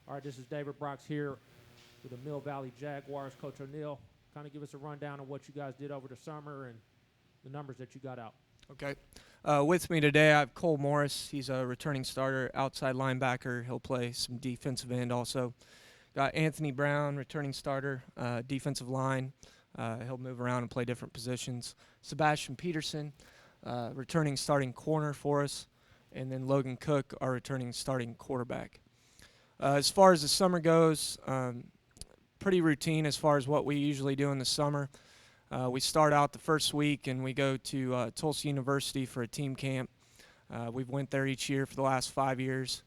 All right, this is David Brox here with the Mill Valley Jaguars. Coach Oneil, kind of give us a rundown of what you guys did over the summer and the numbers that you got out. Okay. With me today, I have Cole Morris. He's a returning starter, outside linebacker. He'll play some defensive end also. Got Anthony Brown, returning starter, defensive line. He'll move around and play different positions. Sebastian Peterson, returning starting corner for us. And then Logan Cook, our returning starting quarterback. As far as the summer goes, pretty routine as far as what we usually do in the summer. We start out the first week and we go to Tulsa University for a team camp. We've went there each year for the last 5 years.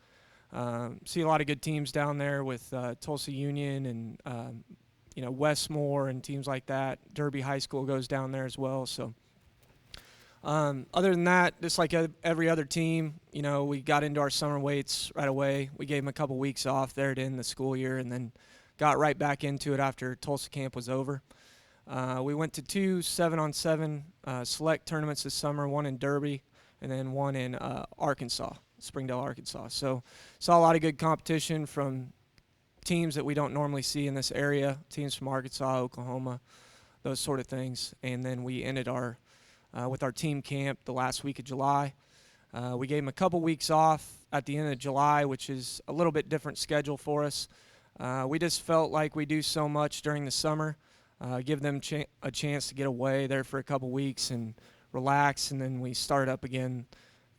See a lot of good teams down there with Tulsa Union and Westmore and teams like that. Derby High School goes down there as well. So other than that, just like every other team, we got into our summer weights right away. We gave them a couple weeks off there to end the school year and then got right back into it after Tulsa camp was over. We went to 2 7-on-7 select tournaments this summer, one in Derby and then one in Arkansas, Springdale, Arkansas. So saw a lot of good competition from teams that we don't normally see in this area, teams from Arkansas, Oklahoma, those sort of things. And then we ended with our team camp the last week of July. We gave them a couple weeks off at the end of July, which is a little bit different schedule for us. We just felt like we do so much during the summer, give them a chance to get away there for a couple weeks and relax, and then we start up again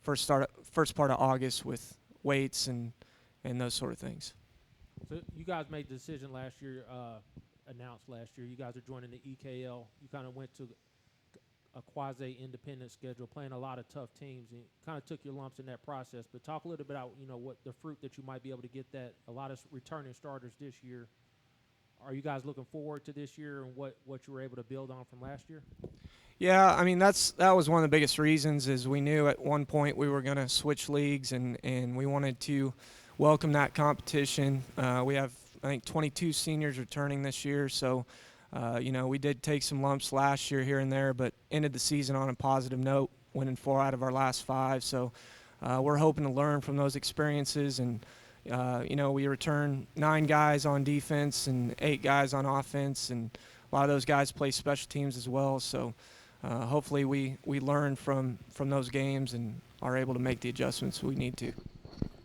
first part of August with weights and those sort of things. So you guys made the decision last year, announced last year. You guys are joining the EKL. You kind of went to a quasi-independent schedule, playing a lot of tough teams, and kind of took your lumps in that process. But talk a little bit about, what the fruit that you might be able to get that a lot of returning starters this year. Are you guys looking forward to this year and what you were able to build on from last year? Yeah, I mean that was one of the biggest reasons is we knew at one point we were going to switch leagues and we wanted to welcome that competition. We have, I think, 22 seniors returning this year, so we did take some lumps last year here and there, but ended the season on a positive note, winning 4 out of our last 5. So we're hoping to learn from those experiences, and we return 9 guys on defense and 8 guys on offense, and a lot of those guys play special teams as well. So hopefully we learn from those games and are able to make the adjustments we need to.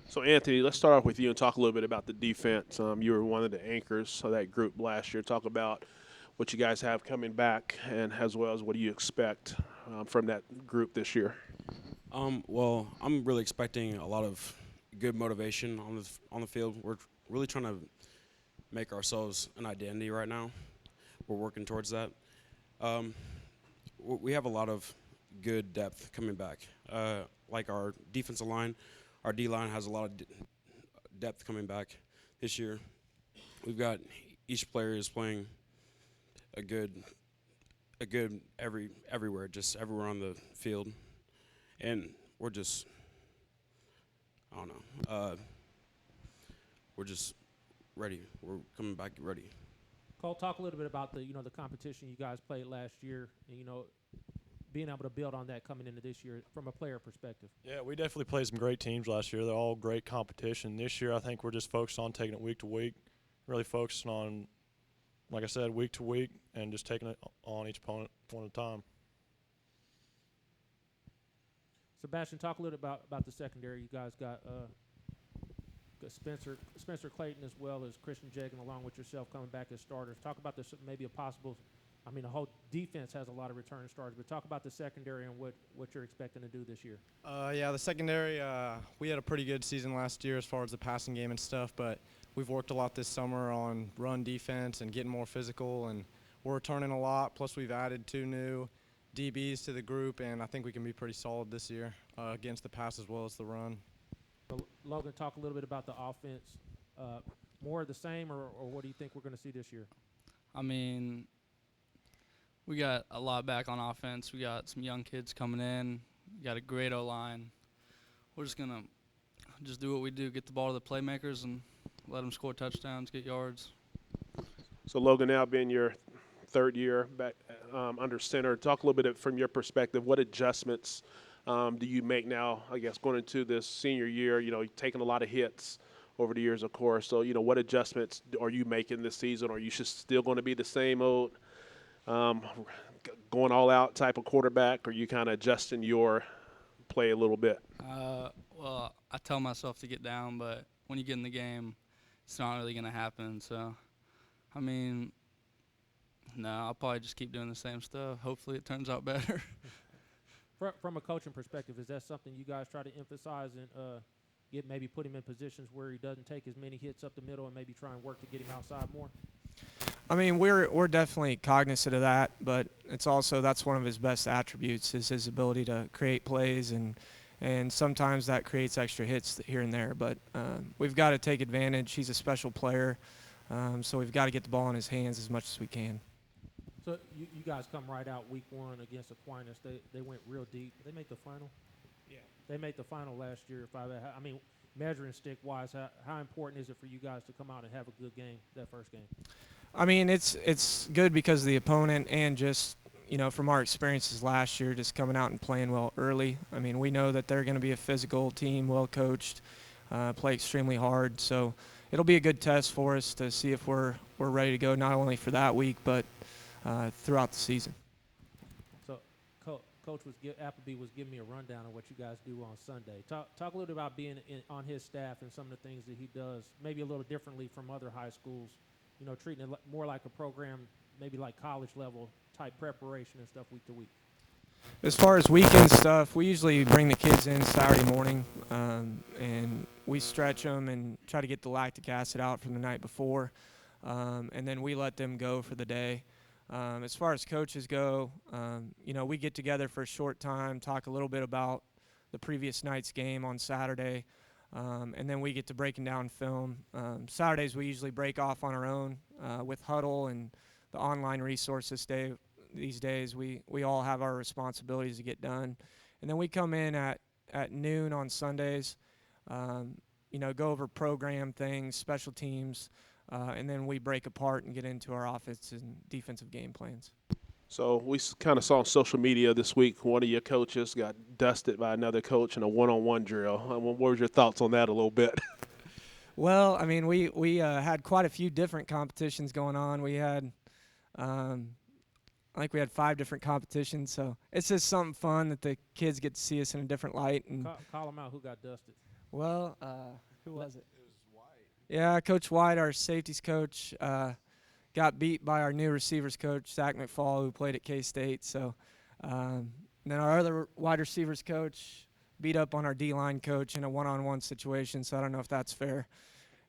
So, Anthony, let's start off with you and talk a little bit about the defense. You were one of the anchors of that group last year. Talk about what you guys have coming back, and as well as what do you expect from that group this year? Well, I'm really expecting a lot of good motivation on the field. We're really trying to make ourselves an identity right now. We're working towards that. We have a lot of good depth coming back. Like our defensive line, our D-line has a lot of depth coming back this year. We've got each player is playing a good everywhere, just everywhere on the field, and we're just we're just ready. We're coming back ready. Cole, talk a little bit about the competition you guys played last year, and being able to build on that coming into this year from a player perspective. Yeah, we definitely played some great teams last year. They're all great competition. This year, I think we're just focused on taking it week to week, really focusing on, like I said, week to week, and just taking it on each opponent one at a time. Sebastian, talk a little about the secondary. You guys got Spencer Clayton as well as Christian Jagan, along with yourself, coming back as starters. Talk about this, maybe a possible. I mean, the whole defense has a lot of returning starters, but talk about the secondary and what you're expecting to do this year. Yeah, the secondary, we had a pretty good season last year as far as the passing game and stuff, but we've worked a lot this summer on run defense and getting more physical, and we're returning a lot. Plus, we've added 2 new DBs to the group, and I think we can be pretty solid this year against the pass as well as the run. So, Logan, talk a little bit about the offense. More of the same, or what do you think we're going to see this year? I mean, we got a lot back on offense. We got some young kids coming in. We got a great O-line. We're just going to do what we do, get the ball to the playmakers and let them score touchdowns, get yards. So, Logan, now being your 3rd year back under center, talk a little bit from your perspective. What adjustments do you make now, I guess, going into this senior year? You're taking a lot of hits over the years, of course. So, what adjustments are you making this season? Or are you just still going to be the same old um, going all out type of quarterback? Or are you kind of adjusting your play a little bit? Well, I tell myself to get down, but when you get in the game, it's not really going to happen. So, I mean, no, I'll probably just keep doing the same stuff. Hopefully it turns out better. From a coaching perspective, is that something you guys try to emphasize and maybe put him in positions where he doesn't take as many hits up the middle and maybe try and work to get him outside more? I mean, we're definitely cognizant of that, but it's also that's one of his best attributes is his ability to create plays, and sometimes that creates extra hits here and there. But we've got to take advantage. He's a special player, so we've got to get the ball in his hands as much as we can. So you guys come right out week one against Aquinas. They went real deep. They made the final? Yeah. They made the final last year. I mean, measuring stick-wise, how important is it for you guys to come out and have a good game that first game? I mean, it's good because of the opponent and just, from our experiences last year, just coming out and playing well early. I mean, we know that they're going to be a physical team, well coached, play extremely hard. So it'll be a good test for us to see if we're ready to go not only for that week but throughout the season. So Coach Appleby was giving me a rundown of what you guys do on Sunday. Talk a little bit about being on his staff and some of the things that he does, maybe a little differently from other high schools. Treating it more like a program, maybe like college level type preparation and stuff week to week. As far as weekend stuff, we usually bring the kids in Saturday morning, and we stretch them and try to get the lactic acid out from the night before, and then we let them go for the day. As far as coaches go, we get together for a short time, talk a little bit about the previous night's game on Saturday, and then we get to breaking down film. Saturdays we usually break off on our own with Huddle and the online resources these days. We all have our responsibilities to get done. And then we come in at noon on Sundays, go over program things, special teams, and then we break apart and get into our offense and defensive game plans. So we kind of saw on social media this week one of your coaches got dusted by another coach in a one-on-one drill. What were your thoughts on that a little bit? Well, I mean, we had quite a few different competitions going on. We had, I think we had 5 different competitions. So it's just something fun that the kids get to see us in a different light. And call them out. Who got dusted? Well, who was it? It was White. Yeah, Coach White, our safeties coach, got beat by our new receivers coach, Zach McFall, who played at K-State. So then our other wide receivers coach beat up on our D-line coach in a one-on-one situation, so I don't know if that's fair.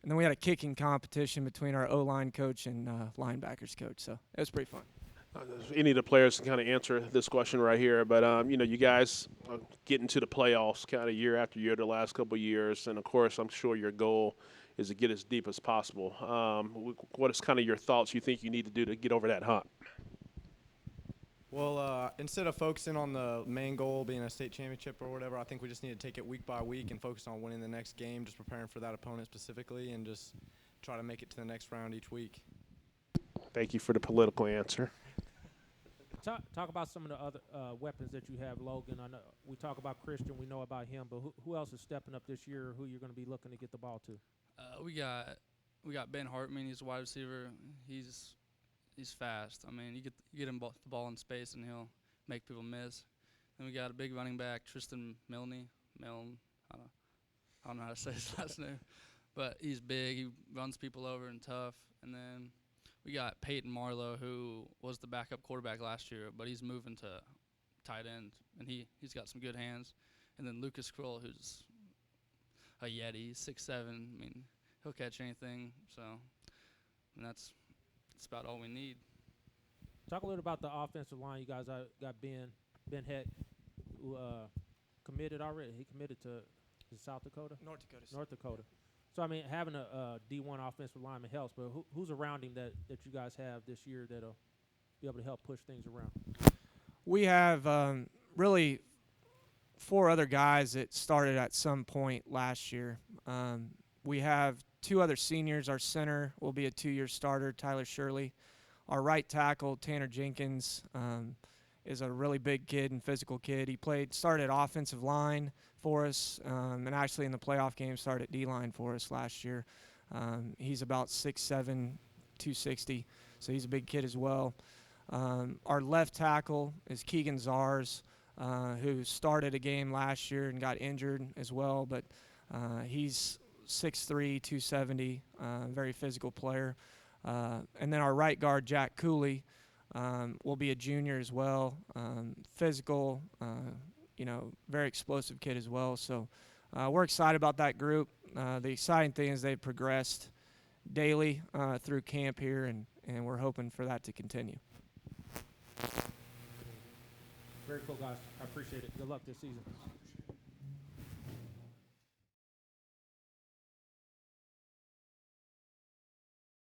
And then we had a kicking competition between our O-line coach and linebackers coach, so it was pretty fun. Any of the players can kind of answer this question right here, but you guys get into the playoffs kind of year after year the last couple of years, and of course I'm sure your goal is to get as deep as possible. What is kind of your thoughts you think you need to do to get over that hump? Well, instead of focusing on the main goal being a state championship or whatever, I think we just need to take it week by week and focus on winning the next game, just preparing for that opponent specifically, and just try to make it to the next round each week. Thank you for the political answer. Talk about some of the other weapons that you have, Logan. I know we talk about Christian, we know about him, but who else is stepping up this year? Who you're going to be looking to get the ball to? We got Ben Hartman. He's a wide receiver. He's fast. I mean, you get him the ball in space and he'll make people miss. Then we got a big running back, Tristan Milne. I don't know how to say his last name, but he's big. He runs people over and tough. And then we got Peyton Marlowe, who was the backup quarterback last year, but he's moving to tight end, and he's got some good hands. And then Lucas Kroll, who's a Yeti, 6'7". I mean, he'll catch anything. So, and that's about all we need. Talk a little about the offensive line. You guys got Ben Heck, who committed already. He committed to South Dakota? North Dakota. So, I mean, having a D1 offensive lineman helps, but who's around him that you guys have this year that'll be able to help push things around? We have really 4 other guys that started at some point last year. We have 2 other seniors. Our center will be a 2-year starter, Tyler Shirley. Our right tackle, Tanner Jenkins. is a really big kid and physical kid. He started offensive line for us, and actually in the playoff game started at D-line for us last year. He's about 6'7", 260, so he's a big kid as well. Our left tackle is Keegan Zars, who started a game last year and got injured as well, but he's 6'3", 270, very physical player. And then our right guard, Jack Cooley, will be a junior as well. Physical, very explosive kid as well. So we're excited about that group. The exciting thing is they've progressed daily through camp here, and we're hoping for that to continue. Very cool, guys. I appreciate it. Good luck this season.